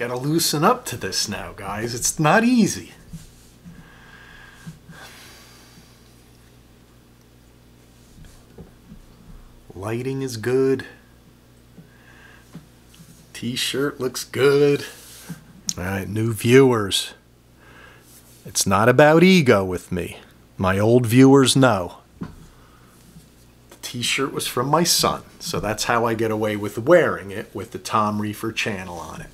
gotta loosen up to this now, guys. It's not easy. Lighting is good. T-shirt looks good. All right, new viewers. It's not about ego with me. My old viewers know. The t-shirt was from my son, so that's how I get away with wearing it with the Tom Reefer channel on it.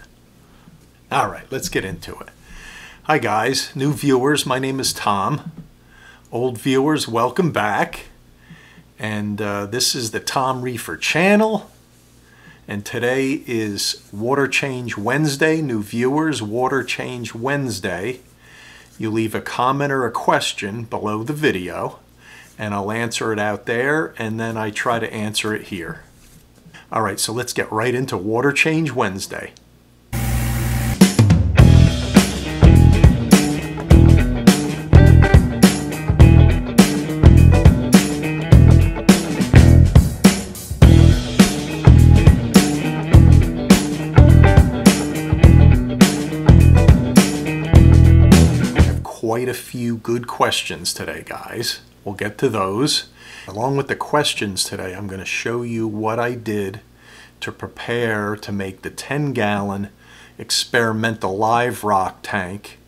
All right, let's get into it. Hi guys, new viewers, my name is Tom. Old viewers, welcome back. And this is the Tom Reefer channel. And today is Water Change Wednesday. New viewers, Water Change Wednesday. You leave a comment or a question below the video, and I'll answer it out there, and then I try to answer it here. All right, so let's get right into Water Change Wednesday. Quite a few good questions today, guys. We'll get to those. Along with the questions today, I'm going to show you what I did to prepare to make the 10-gallon experimental live rock tank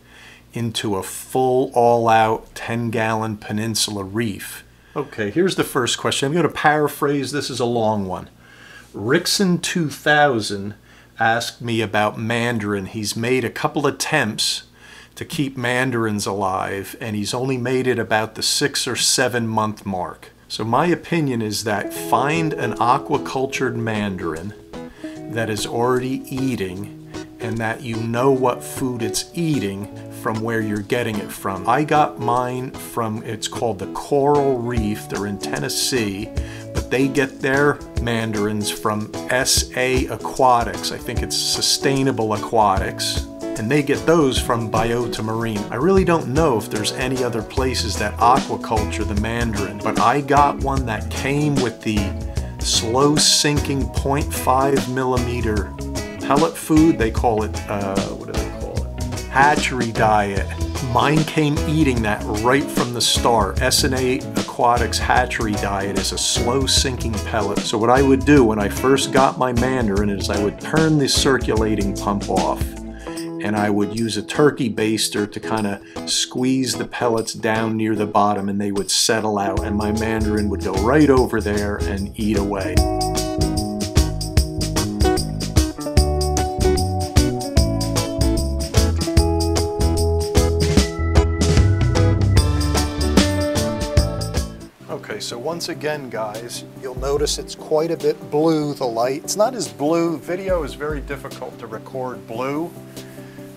into a full all-out 10-gallon Peninsula Reef. Okay, here's the first question. I'm going to paraphrase. This is a long one. Rickson2000 asked me about Mandarin. He's made a couple attempts to keep mandarins alive, and he's only made it about the 6 or 7 month mark. So my opinion is that find an aquacultured mandarin that is already eating and that you know what food it's eating from where you're getting it from. I got mine from, it's called the Coral Reef. They're in Tennessee, but they get their mandarins from SA Aquatics. I think it's Sustainable Aquatics. And they get those from Biota Marine. I really don't know if there's any other places that aquaculture the mandarin, but I got one that came with the slow sinking 0.5 millimeter pellet food. They call it, what do they call it? Hatchery diet. Mine came eating that right from the start. S&A Aquatics hatchery diet is a slow sinking pellet. So what I would do when I first got my mandarin is I would turn the circulating pump off, and I would use a turkey baster to kind of squeeze the pellets down near the bottom, and they would settle out, and my mandarin would go right over there and eat away. Okay, so once again, guys, you'll notice it's quite a bit blue, the light. It's not as blue. Video is very difficult to record blue.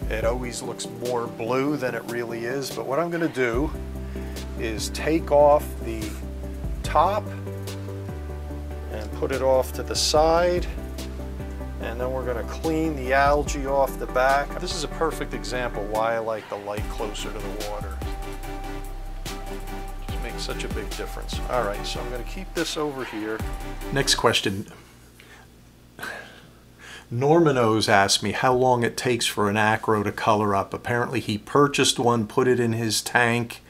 It always looks more blue than it really is, but what I'm going to do is take off the top and put it off to the side, and then we're going to clean the algae off the back. This is a perfect example why I like the light closer to the water. Just makes such a big difference. All right, so I'm going to keep this over here. Next question. Normanos asked me how long it takes for an acro to color up. Apparently he purchased one, put it in his tank,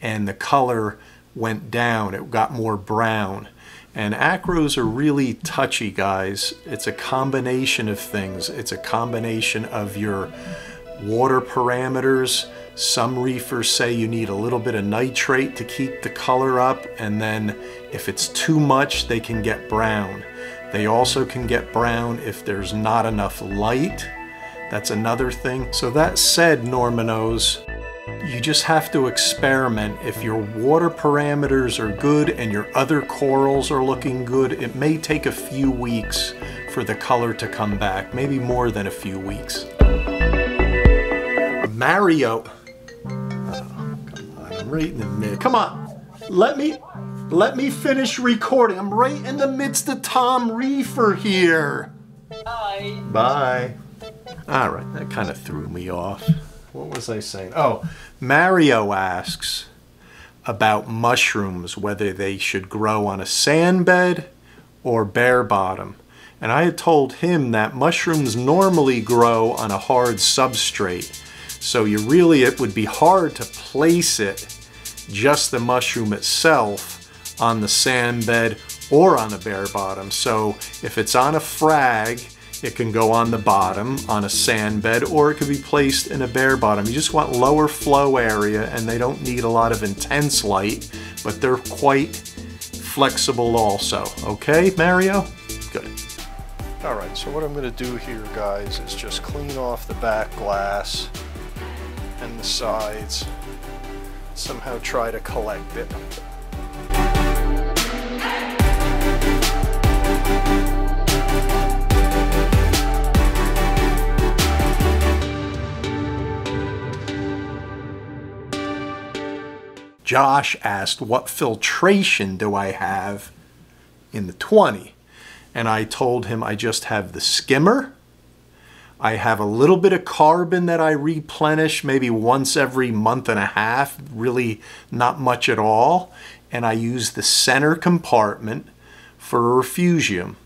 and the color went down. It got more brown. And acros are really touchy, guys. It's a combination of things. It's a combination of your water parameters. Some reefers say you need a little bit of nitrate to keep the color up, and then if it's too much, they can get brown. They also can get brown if there's not enough light. That's another thing. So that said, Normanos, you just have to experiment. If your water parameters are good and your other corals are looking good, it may take a few weeks for the color to come back, maybe more than a few weeks. Mario, oh, come on, I'm right in the mid. Come on, let me finish recording. I'm right in the midst of Tom Reefer here. Bye. Bye. All right, that kind of threw me off. What was I saying? Oh, Mario asks about mushrooms, whether they should grow on a sand bed or bare bottom. And I had told him that mushrooms normally grow on a hard substrate. So it would be hard to place it, just the mushroom itself, on the sand bed or on a bare bottom. So if it's on a frag, it can go on the bottom on a sand bed, or it could be placed in a bare bottom. You just want lower flow area, and they don't need a lot of intense light, but they're quite flexible also. Okay, Mario? Good. All right, so what I'm going to do here, guys, is just clean off the back glass and the sides. Somehow try to collect it. Josh asked, what filtration do I have in the 20? And I told him I just have the Skimmer. I have a little bit of carbon that I replenish maybe once every month and a half, really not much at all. And I use the center compartment for refugium.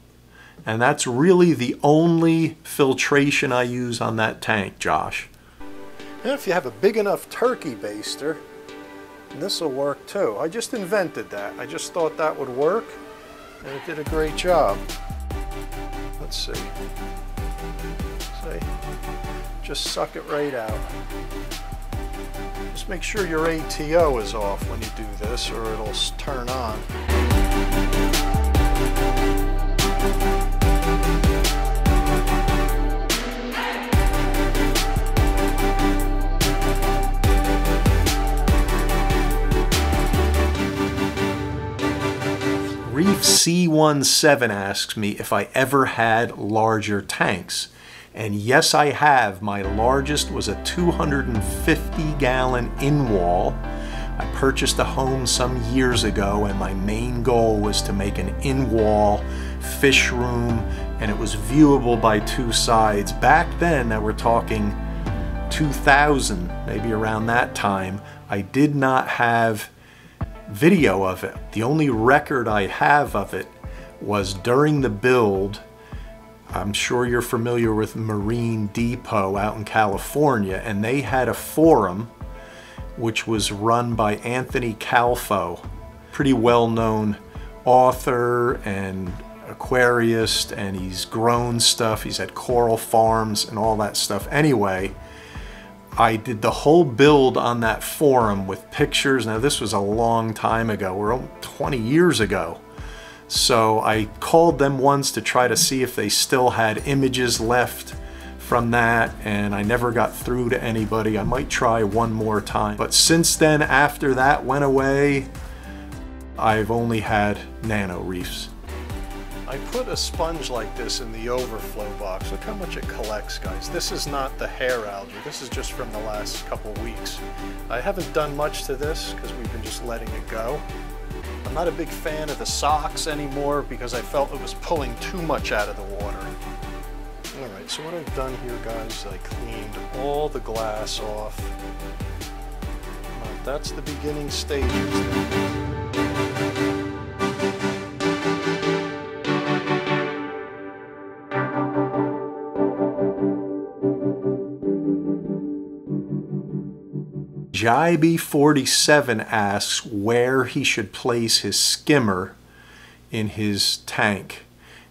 And that's really the only filtration I use on that tank, Josh. And if you have a big enough turkey baster, this will work too. I just invented that. I just thought that would work, and it did a great job. Let's see. See? Just suck it right out. Just make sure your ATO is off when you do this, or it'll turn on. Reef C17 asks me if I ever had larger tanks. And yes, I have. My largest was a 250-gallon in-wall. I purchased a home some years ago, and my main goal was to make an in-wall fish room, and it was viewable by two sides. Back then, we're talking 2000, maybe around that time, I did not have video of it. The only record I have of it was during the build. I'm sure you're familiar with Marine Depot out in California, and they had a forum which was run by Anthony Calfo, pretty well-known author and aquarist, and he's grown stuff. He's had coral farms and all that stuff. Anyway, I did the whole build on that forum with pictures. Now, this was a long time ago. We're 20 years ago. So I called them once to try to see if they still had images left from that, and I never got through to anybody. I might try one more time. But since then, after that went away, I've only had nano reefs. I put a sponge like this in the overflow box. Look how much it collects, guys. This is not the hair algae. This is just from the last couple weeks. I haven't done much to this because we've been just letting it go. I'm not a big fan of the socks anymore because I felt it was pulling too much out of the water. All right, so what I've done here, guys, I cleaned all the glass off. That's the beginning stages. HYGGER47 asks where he should place his skimmer in his tank.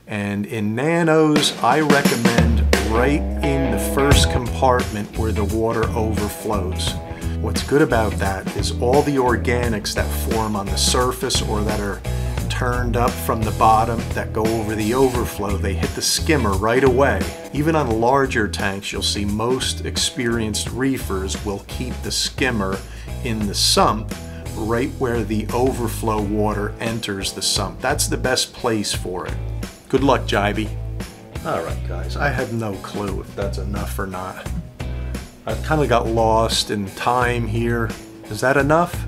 And in nanos, I recommend right in the first compartment where the water overflows. What's good about that is all the organics that form on the surface or that are turned up from the bottom that go over the overflow, they hit the skimmer right away. Even on larger tanks, you'll see most experienced reefers will keep the skimmer in the sump right where the overflow water enters the sump. That's the best place for it. Good luck, Jybee. All right, guys, I have no clue if that's enough or not. I've kind of got lost in time here. Is that enough?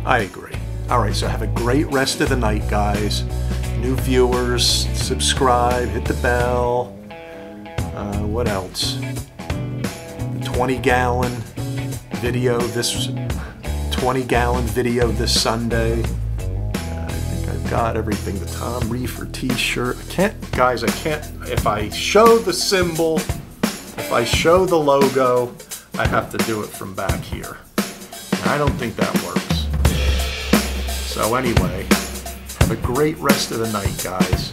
I agree. All right, so have a great rest of the night, guys. New viewers, subscribe, hit the bell. What else? The 20-gallon video this 20-gallon video this Sunday. I think I've got everything. The Tom Reefer t-shirt. can't, guys, I can't, if I show the symbol, if I show the logo, I have to do it from back here. And I don't think that works. So anyway, have a great rest of the night, guys,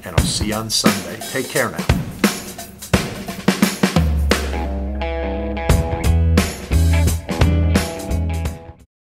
and I'll see you on Sunday. Take care now.